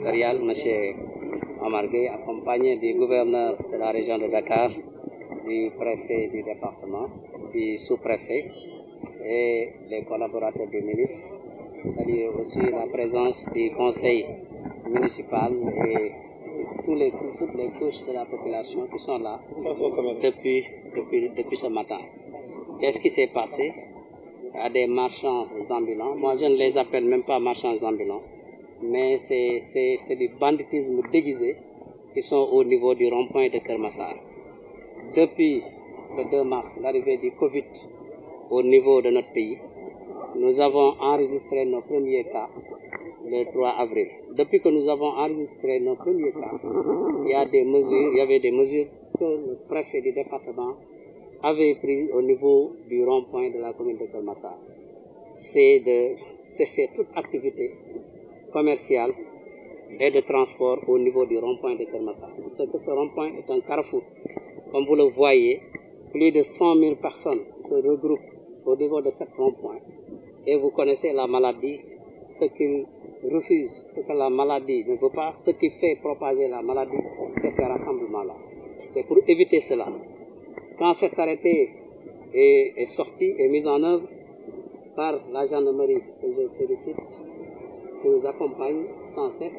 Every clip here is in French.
territorial, M. Omar Gueye, accompagné du gouverneur de la région de Dakar, du préfet du département, du sous-préfet et les collaborateurs du ministre. Je salue aussi la présence du conseil municipal et toutes les couches de la population qui sont là depuis ce matin. Qu'est-ce qui s'est passé? Il y a des marchands ambulants. Moi, je ne les appelle même pas marchands ambulants, mais c'est du banditisme déguisé qui sont au niveau du rond-point de Keur Massar. Depuis le 2 mars, l'arrivée du Covid au niveau de notre pays, nous avons enregistré nos premiers cas le 3 avril. Depuis que nous avons enregistré nos premiers cas, il y avait des mesures que le préfet du département avait prises au niveau du rond-point de la commune de Keur Massar. C'est de cesser toute activité commerciale et de transport au niveau du rond-point de Keur Massar. Parce que ce rond-point est un carrefour. Comme vous le voyez, plus de 100 000 personnes se regroupent au niveau de ce rond-point. Et vous connaissez la maladie, ce qu'ils refusent, ce que la maladie ne veut pas, ce qui fait propager la maladie, c'est ces rassemblements-là. C'est pour éviter cela. Quand cet arrêté est sorti et mis en œuvre par la gendarmerie que je félicite, qui nous accompagne sans cesse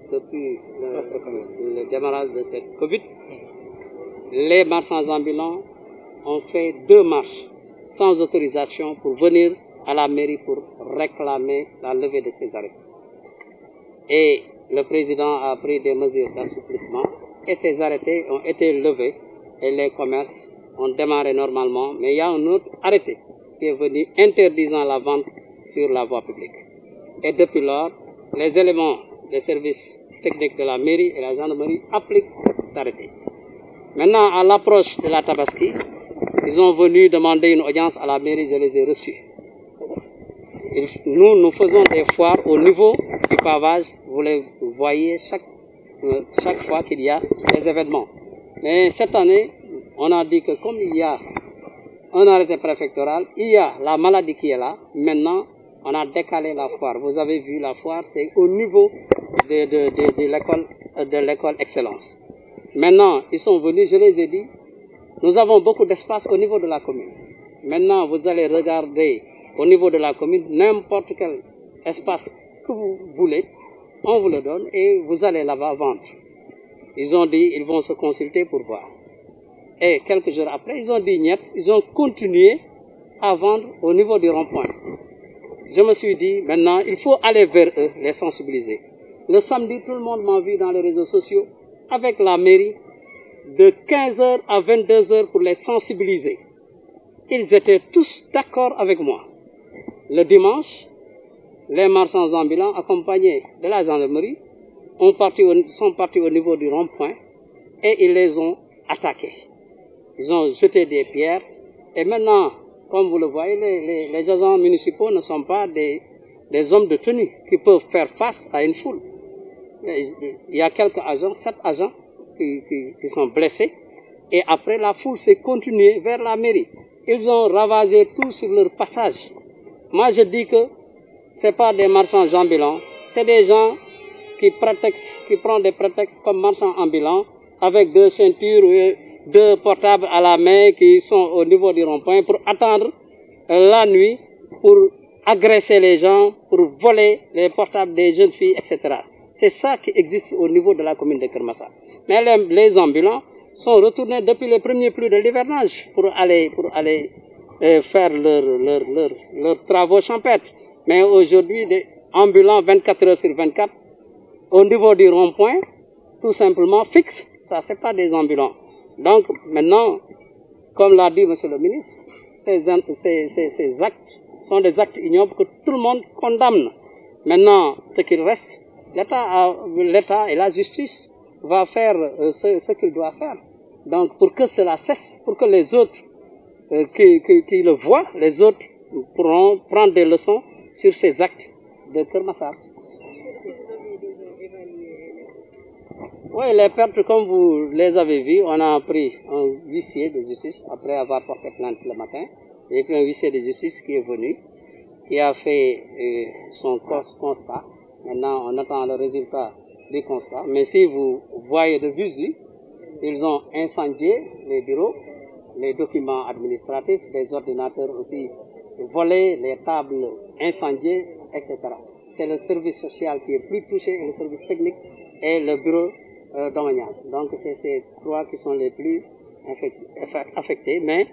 depuis le démarrage de cette Covid, les marchands ambulants ont fait 2 marches sans autorisation pour venir à la mairie pour réclamer la levée de ces arrêtés. Et le président a pris des mesures d'assouplissement et ces arrêtés ont été levés et les commerces ont démarré normalement, mais il y a un autre arrêté qui est venu interdisant la vente sur la voie publique. Et depuis lors, les éléments des services techniques de la mairie et la gendarmerie appliquent cet arrêté. Maintenant, à l'approche de la Tabaski, ils sont venus demander une audience à la mairie, je les ai reçus. Nous faisons des foires au niveau du pavage, vous les voyez chaque fois qu'il y a des événements. Mais cette année, on a dit que comme il y a un arrêté préfectoral, il y a la maladie qui est là. Maintenant, on a décalé la foire. Vous avez vu la foire, c'est au niveau de l'école Excellence. Maintenant, ils sont venus, je les ai dit, nous avons beaucoup d'espace au niveau de la commune. Maintenant, vous allez regarder au niveau de la commune, n'importe quel espace que vous voulez, on vous le donne et vous allez là-bas vendre. Ils ont dit, ils vont se consulter pour voir. Et quelques jours après, ils ont dit niet, ils ont continué à vendre au niveau du rond-point. Je me suis dit, maintenant, il faut aller vers eux, les sensibiliser. Le samedi, tout le monde m'a vu dans les réseaux sociaux, avec la mairie, de 15h à 22h pour les sensibiliser. Ils étaient tous d'accord avec moi. Le dimanche, les marchands ambulants, accompagnés de la gendarmerie, sont partis au niveau du rond-point et ils les ont attaqués. Ils ont jeté des pierres et maintenant, comme vous le voyez, les agents municipaux ne sont pas des hommes de tenue qui peuvent faire face à une foule. Il y a quelques agents, 7 agents qui sont blessés et après la foule s'est continuée vers la mairie. Ils ont ravagé tout sur leur passage. Moi je dis que ce n'est pas des marchands ambulants, c'est des gens qui prennent des prétextes comme marchands ambulants avec 2 ceintures, 2 portables à la main qui sont au niveau du rond-point pour attendre la nuit, pour agresser les gens, pour voler les portables des jeunes filles, etc. C'est ça qui existe au niveau de la commune de Keur Massar. Mais les ambulants sont retournés depuis les premiers pluies de l'hivernage pour aller faire leurs travaux champêtres. Mais aujourd'hui, des ambulants 24 heures sur 24 au niveau du rond-point, tout simplement fixe. Ça, c'est pas des ambulants. Donc maintenant, comme l'a dit Monsieur le ministre, ces actes sont des actes ignobles que tout le monde condamne. Maintenant, ce qu'il reste, l'État et la justice va faire ce qu'il doit faire. Donc pour que cela cesse, pour que les autres qui le voient, les autres pourront prendre des leçons sur ces actes de Keur Massar. Oui, les pertes, comme vous les avez vues, on a pris un huissier de justice après avoir porté plainte le matin. Il y a un huissier de justice qui est venu, qui a fait son constat. Maintenant, on attend le résultat du constat. Mais si vous voyez de visu, ils ont incendié les bureaux, les documents administratifs, les ordinateurs aussi volés, les tables incendiées, etc. C'est le service social qui est plus touché, le service technique et le bureau domanial. Donc c'est ces trois qui sont les plus affectés, mais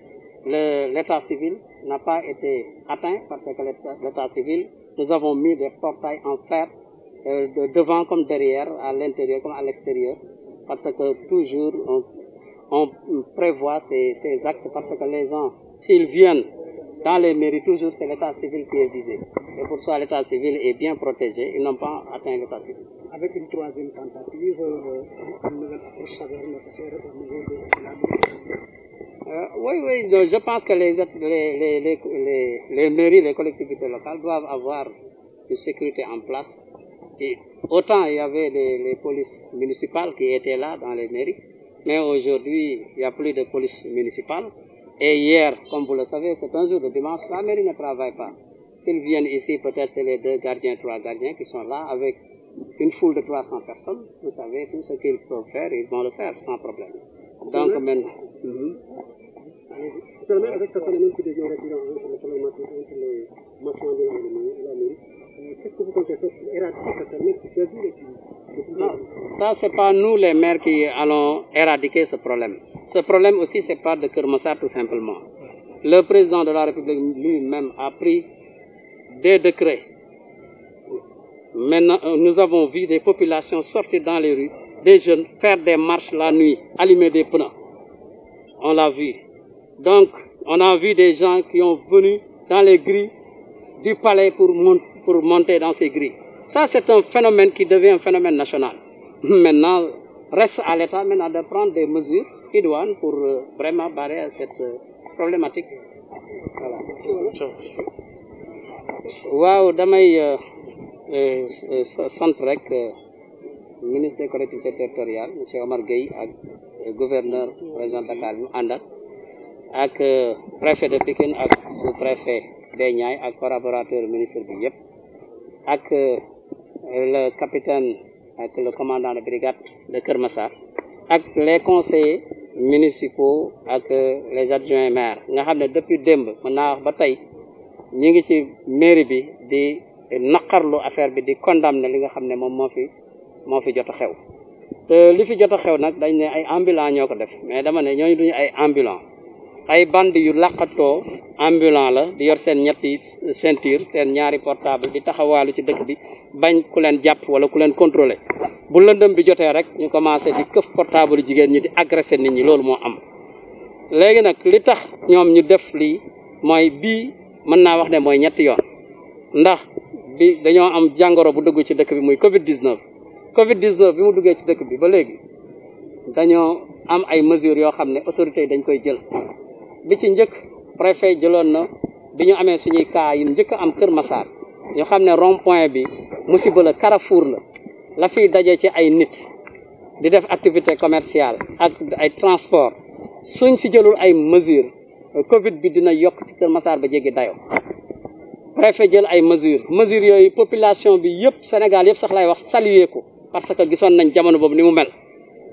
l'état civil n'a pas été atteint parce que l'état civil, nous avons mis des portails en fer devant comme derrière, à l'intérieur comme à l'extérieur, parce que toujours on prévoit ces actes parce que les gens, s'ils viennent dans les mairies, toujours c'est l'état civil qui est visé. Et pour ça, l'état civil est bien protégé, ils n'ont pas atteint l'état civil. Avec une troisième tentative, une nouvelle approche s'avère nécessaire au niveau de la oui, je pense que les mairies, les collectivités locales doivent avoir une sécurité en place. Et autant il y avait les polices municipales qui étaient là dans les mairies, mais aujourd'hui il n'y a plus de police municipale. Et hier, comme vous le savez, c'est un jour de dimanche, la mairie ne travaille pas. S'ils viennent ici, peut-être c'est les 2 gardiens, 3 gardiens qui sont là avec une foule de 300 personnes. Vous savez, tout ce qu'ils peuvent faire, ils vont le faire sans problème. Donc maintenant... Seulement avec ce phénomène qui devient récurrent entre les problématiques entre les marchands de la mairie, qu'est-ce que vous comptez faire pour éradiquer ce phénomène qui perdure depuis? Non, ça c'est pas nous les maires qui allons éradiquer ce problème. Ce problème aussi c'est pas de Keur Massar tout simplement. Le président de la République lui-même a pris des décrets. Maintenant, nous avons vu des populations sortir dans les rues, des jeunes faire des marches la nuit, allumer des pneus. On l'a vu. Donc, on a vu des gens qui ont venu dans les grilles du palais pour monter dans ces grilles. Ça, c'est un phénomène qui devient un phénomène national. Maintenant, reste à l'État maintenant de prendre des mesures idoines pour vraiment barrer cette problématique. Voilà. Waaw damay sant rek ministre des collectivités territoriales monsieur Omar Gueye ak gouverneur région de Dakar ñu àndal ak préfet de Pikine ak sous-préfet des Niayes ak collaborateur ministre bi yëpp ak le capitaine ak le commandant de brigade de Keur Massar ak les conseillers municipaux ak les adjoints maires nga xam ne depuis démb mën naa wax ba tey ñi ngi ci mairie bi di naqarlu affaire bi di condamner li nga xam ne moom moo fi jot a xew te li fi jot a xew nag dañ ne ay ambulants ñoo ko def mais dama ne ñooñu duñu ay ambulants ay bandi yu laqatoo ambulant la di yor seen ñetti ceinture seen ñaari portable di taxawaalu ci dëkk bi bañ ku leen jàpp wala ku leen contrôler bu lëndëm bi jotee rek ñu commencé di këf portable jigéen ñi di agresser nit ñi loolu moo am. léegi nag li tax ñoom ñu def lii mooy bii mën naa wax ne mooy ñetti yoon ndax bi dañoo am jàngoro bu dugg ci dëkk bi muy Covid 19 Covid 19 bi mu duggee ci dëkk bi ba léegi dañoo am ay mesures yoo xam ne autorités yi dañ koy jël. bi ci njëkk préfet jëloon na bi ñu amee suñuy cas yi njëkk am Keur Massar ñu xam ne rond point bi musiba la carrefour la fiy daje ci ay nit di def activité commerciale ak ay transport suñ si jëlul ay mesures Covid bi dina yokk ci Keur Massar ba jéggi dayo préfet jël ay mesures yooyu population bi yëpp Sénégal yëpp sax lay wax saluer ko parce que gisoon nañ jamono boobu ni mu mel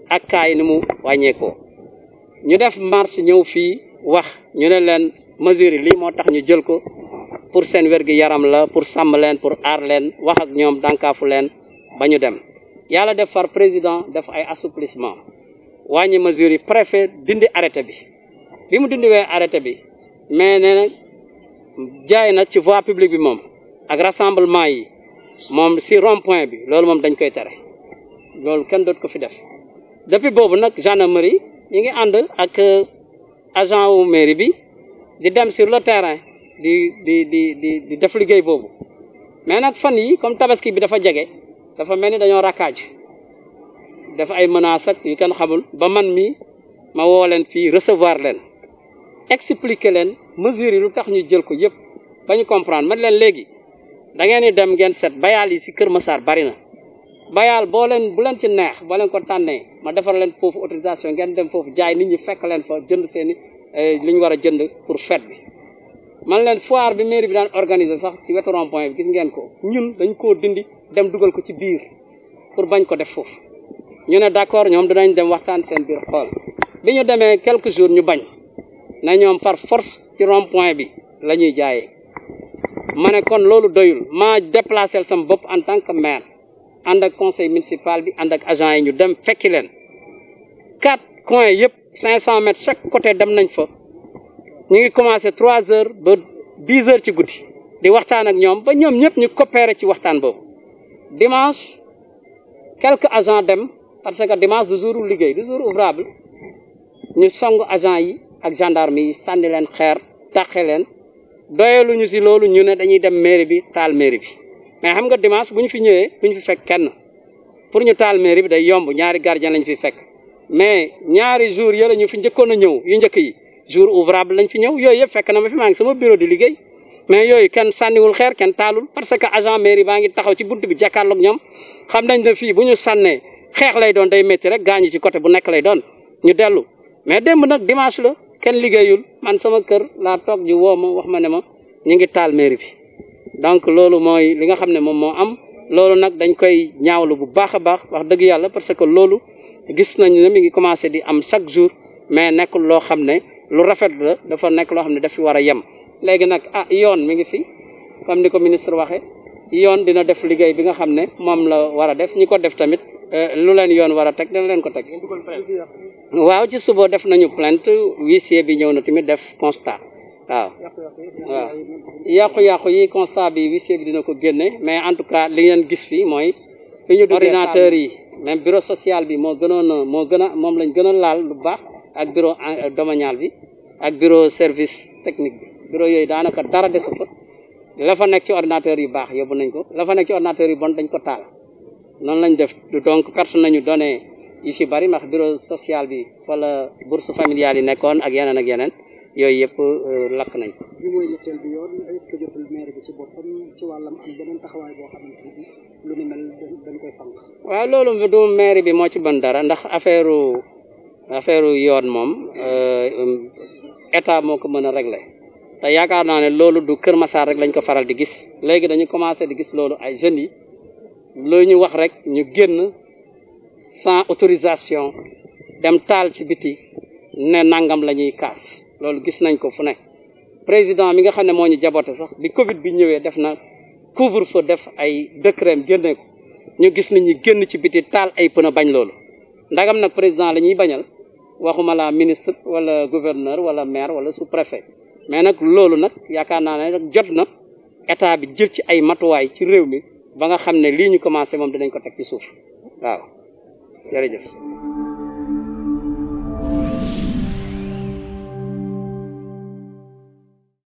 ak cas yi ni mu wàññeekoo ñu def marche ñëw fii wax ñu ne leen mesures yi lii moo tax ñu jël ko pour seen wér-gi-yaram la pour sàmm leen pour aar leen wax ak ñoom dànkaafu leen ba ñu dem yàlla def far président def ay assouplissement wàññi mesures yi préfet dindi arrêté bi mu dindiwee arrêté bi mais nee na jaay na ci voie publique bi moom ak rassemblement yi moom si rond point bi loolu moom dañ koy tere loolu kenn doot ko fi def depuis boobu nag gendarmerie ñi ngi ànd ak agent wu mairie bi di dem sur le terrain di def liggéey boobu mais nag fan yi comme tabaski bi dafa jege dafa mel ni dañoo rakkaaj def ay menaces ak yu kenn xamul ba man mi ma woo leen fii recevoir leen expliquer leen mesures yi lu tax ñu jël ko yëpp ba ñu comprendre man leen léegi da ngeen di dem ngeen set bayaal yi si Keur Massar bari na bayaal bu leen ci neex boo leen ko tànnee ma defar leen foofu autorisation ngeen dem foofu jaay nit ñi fekk leen fa jënd seeni li ñu war a jënd pour fête bi man leen foire bi mairie bi daan organiser sax ci wetu rond point bi gis ngeen ko ñun dañ koo dindi dem dugal ko ci biir pour bañ ko def foofu ñu ne d'accord ñoom dinañ dem waxtaan seen biir xool bi ñu demee quelques jours ñu bañ na ñoom par force ci rond point bi la ñuy jaayee ma ne kon loolu doyul maa déplacé sama bopp en tant que maire ànd ak conseil municipal bi ànd ak agent yi ñu dem fekki leen 4 coins yëpp 500 mètres chaque côté dem nañ fa ñu ngi commencé 3 heures ba 10 heures ci guddi di waxtaan ak ñoom ba ñoom ñëpp ñu coopéré ci waxtaan boobu dimanche quelques agents dem parce que dimanche du jour liggéey du jour ouvrable ñu song agent yi ak gendarme yi sànni leen xeer tàqe leen doyaluñu si loolu ñu ne dañuy dem mairie bi taal mairie bi mais xam nga dimanche bu ñu fi ñëwee duñu fi fekk kenn pour ñu taal mairie bi day yomb ñaari gardien lañ fi fekk mais ñaari jours yële ñu fi njëkkoon a ñëw yu njëkk yi jour ouvrable lañ fi ñëw yooyu yëpp fekk na ma fi maa ngi sama bureau di liggéey mais yooyu kenn sànniwul xeer kenn taalul parce que agent mairie baa ngi taxaw ci buntu bi jàkkaarloog ñoom xam nañ ne fii bu ñu sànnee xeex lay doon day métti rek gaañu ci côté bu nekk lay doon ñu dellu mais démb nag dimanche la kenn liggéeyul man sama kër laa toog ji woo ma wax ma ne ma ñu ngi taal mairie bi donc loolu mooy li nga xam ne moom moo am loolu nag dañ koy ñaawlu bu baax a baax wax dëgg yàlla parce que loolu gis nañ ne mi ngi commencé di am chaque jour mais nekkul loo xam ne lu rafet la dafa nekk loo xam ne daf fi war a yem léegi nag yoon mi ngi fi comme ni ko ministre waxee yoon dina def liggéey bi nga xam ne moom la war a def ñi ko def tamit lu leen yoon war a teg dina leen ko teg waaw ci suba def nañu plainte huissier bi ñëw na tamit def constat waaw yàqu-yàqu yi constat bi huissier bi dina ko génne mais en tout cas li ngeen gis fii mooy fi ñu ordinateur yi même bureau social bi moom lañ gën a laal lu baax ak bureau domanial bi ak bureau service technique bi bureau yooyu daanaka dara desu fa la fa nekk ci ordinateur yu baax yóbbu nañ ko la fa nekk ci ordinateur yu bon dañ ko taal noonu lañ def donc perte nañu données yi si bari ndax bureau social bi wala bourse familiale yi nekkoon ak yeneen yooyu yëpp lakk nañ ko. bi mooy ñetteel bi yoon est-ce que jotul maire bi ci boppam ci wàllam am beneen taxawaay boo xamante ni lu ni mel dañ koy fànq. waaw loolu du maire bi moo ci mën dara ndax affaire yoon moom état moo ko mën a régler te yaakaar naa ne loolu du Kër Massar rek lañ ko faral di gis léegi dañu commencé di gis loolu ay jeunes yi lu ñu wax rek ñu génn sans autorisation dem taal ci biti ne nangam la ñuy kaas loolu gis nañ ko fu ne président mi nga xam ne moo ñu jaboote sax bi Covid bi ñëwee def na couvre-feu def ay décret génne ko ñu gis ni ñi génn ci biti taal ay pneu bañ loolu ndagam nag président la ñuy bañal waxuma la ministre wala gouverneur wala maire wala sous-préfet mais nag loolu nag yaakaar naa ne nag jot na état bi jël ci ay matuwaay ci réew mi ba nga xam ne lii ñu commencé moom dinañ ko teg ci suuf waaw jërëjëf